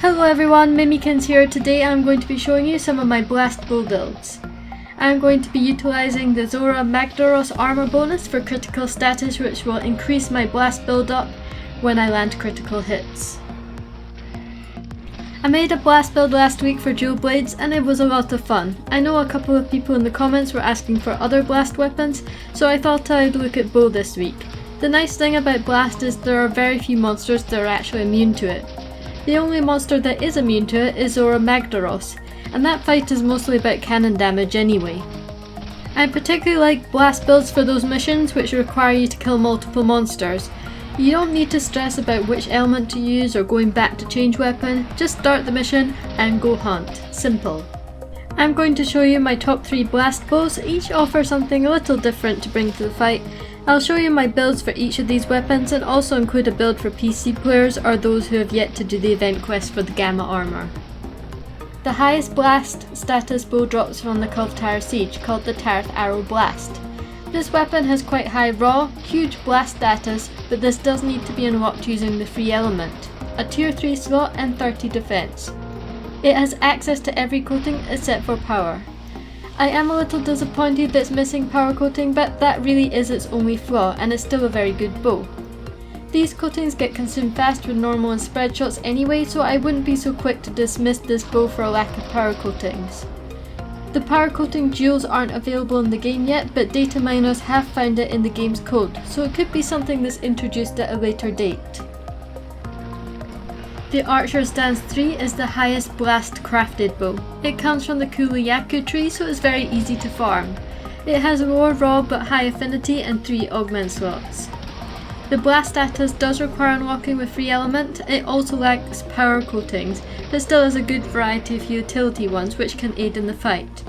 Hello everyone, Mimikins here. Today I'm going to be showing you some of my blast bow builds. I'm going to be utilising the Zorah Magdaros armor bonus for critical status, which will increase my blast build up when I land critical hits. I made a blast build last week for dual blades and it was a lot of fun. I know a couple of people in the comments were asking for other blast weapons, so I thought I'd look at bow this week. The nice thing about blast is there are very few monsters that are actually immune to it. The only monster that is immune to it is Zorah Magdaros, and that fight is mostly about cannon damage anyway. I particularly like blast builds for those missions which require you to kill multiple monsters. You don't need to stress about which element to use or going back to change weapon, just start the mission and go hunt. Simple. I'm going to show you my top 3 blast bows. Each offer something a little different to bring to the fight. I'll show you my builds for each of these weapons and also include a build for PC players or those who have yet to do the event quest for the Gamma armor. The highest blast status bow drops from the Kulve Tarroth Siege, called the Tarroth Arrow Blast. This weapon has quite high raw, huge blast status, but this does need to be unlocked using the free element, a tier 3 slot and 30 defense. It has access to every coating except for power. I am a little disappointed that it's missing power coating, but that really is its only flaw and it's still a very good bow. These coatings get consumed fast with normal and spread shots anyway, so I wouldn't be so quick to dismiss this bow for a lack of power coatings. The power coating jewels aren't available in the game yet, but data miners have found it in the game's code, so it could be something that's introduced at a later date. The Archer Stance 3 is the highest blast crafted bow. It comes from the kulu-yaku tree, so it's very easy to farm. It has lower raw but high affinity and 3 augment slots. The blast status does require unlocking with free element. It also lacks power coatings, but still has a good variety of utility ones which can aid in the fight.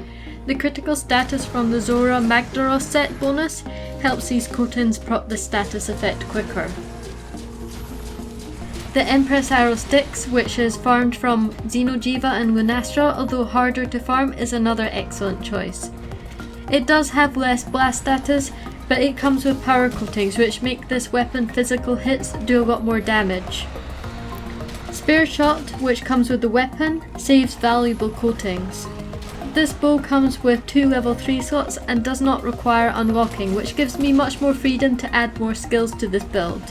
The critical status from the Zorah Magdaros set bonus helps these coatings prop the status effect quicker. The Empress Arrow Sticks, which is farmed from Xenojiva and Lunastra, although harder to farm, is another excellent choice. It does have less blast status, but it comes with power coatings which make this weapon physical hits do a lot more damage. Spear Shot, which comes with the weapon, saves valuable coatings. This bow comes with 2 level 3 slots and does not require unlocking, which gives me much more freedom to add more skills to this build.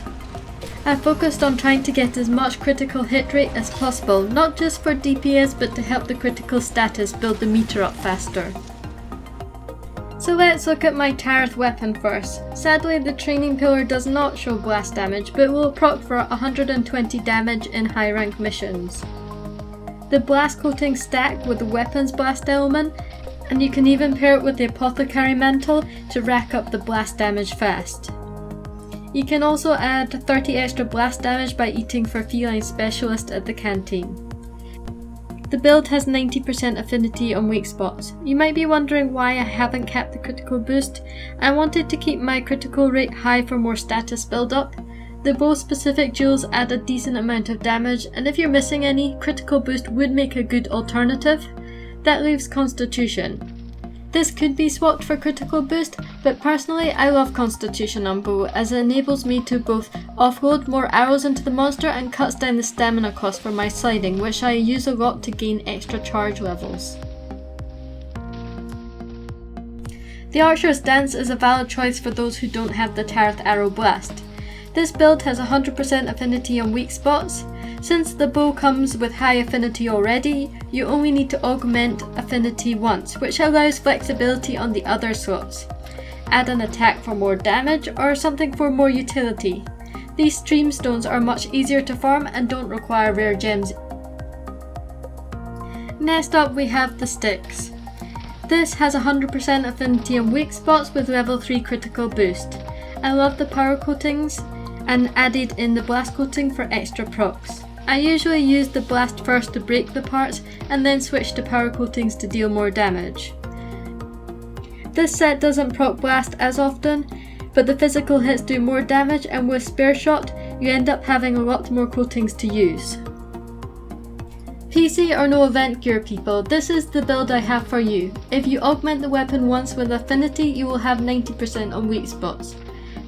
I focused on trying to get as much critical hit rate as possible, not just for DPS but to help the critical status build the meter up faster. So let's look at my Tarroth weapon first. Sadly, the training pillar does not show blast damage, but will proc for 120 damage in high rank missions. The blast coating stack with the weapon's blast element, and you can even pair it with the apothecary mantle to rack up the blast damage fast. You can also add 30 extra blast damage by eating for Feline Specialist at the canteen. The build has 90% affinity on weak spots. You might be wondering why I haven't capped the critical boost. I wanted to keep my critical rate high for more status build up. The bow specific jewels add a decent amount of damage, and if you're missing any, critical boost would make a good alternative. That leaves Constitution. This could be swapped for critical boost, but personally I love Constitution on bow as it enables me to both offload more arrows into the monster and cuts down the stamina cost for my sliding, which I use a lot to gain extra charge levels. The Archer's Stance is a valid choice for those who don't have the Tarroth Arrow Blast. This build has 100% affinity on weak spots. Since the bow comes with high affinity already, you only need to augment affinity once, which allows flexibility on the other slots. Add an attack for more damage or something for more utility. These stream stones are much easier to farm and don't require rare gems. Next up we have the Sticks. This has 100% affinity on weak spots with level 3 critical boost. I love the power coatings and added in the blast coating for extra procs. I usually use the blast first to break the parts and then switch to power coatings to deal more damage. This set doesn't proc blast as often, but the physical hits do more damage, and with Spear Shot you end up having a lot more coatings to use. PC or no event gear people, this is the build I have for you. If you augment the weapon once with affinity, you will have 90% on weak spots.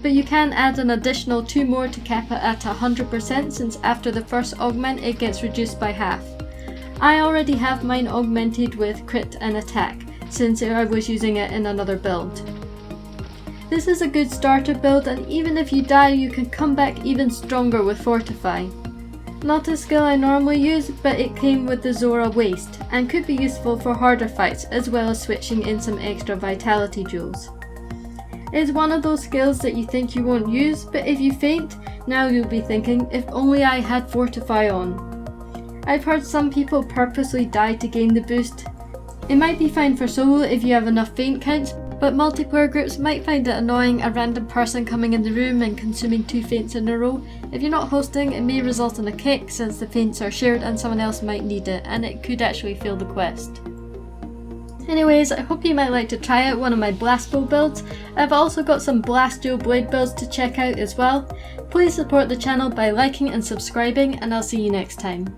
but you can add an additional 2 more to cap it at 100% since after the first augment it gets reduced by half. I already have mine augmented with crit and attack since I was using it in another build. This is a good starter build, and even if you die you can come back even stronger with Fortify. Not a skill I normally use, but it came with the Zorah waste and could be useful for harder fights as well as switching in some extra vitality jewels. It's one of those skills that you think you won't use, but if you faint, now you'll be thinking, if only I had Fortify on. I've heard some people purposely die to gain the boost. It might be fine for solo if you have enough faint counts, but multiplayer groups might find it annoying a random person coming in the room and consuming 2 faints in a row. If you're not hosting, it may result in a kick since the faints are shared and someone else might need it, and it could actually fail the quest. Anyways, I hope you might like to try out one of my blast bow builds. I've also got some blast dual blade builds to check out as well. Please support the channel by liking and subscribing, and I'll see you next time.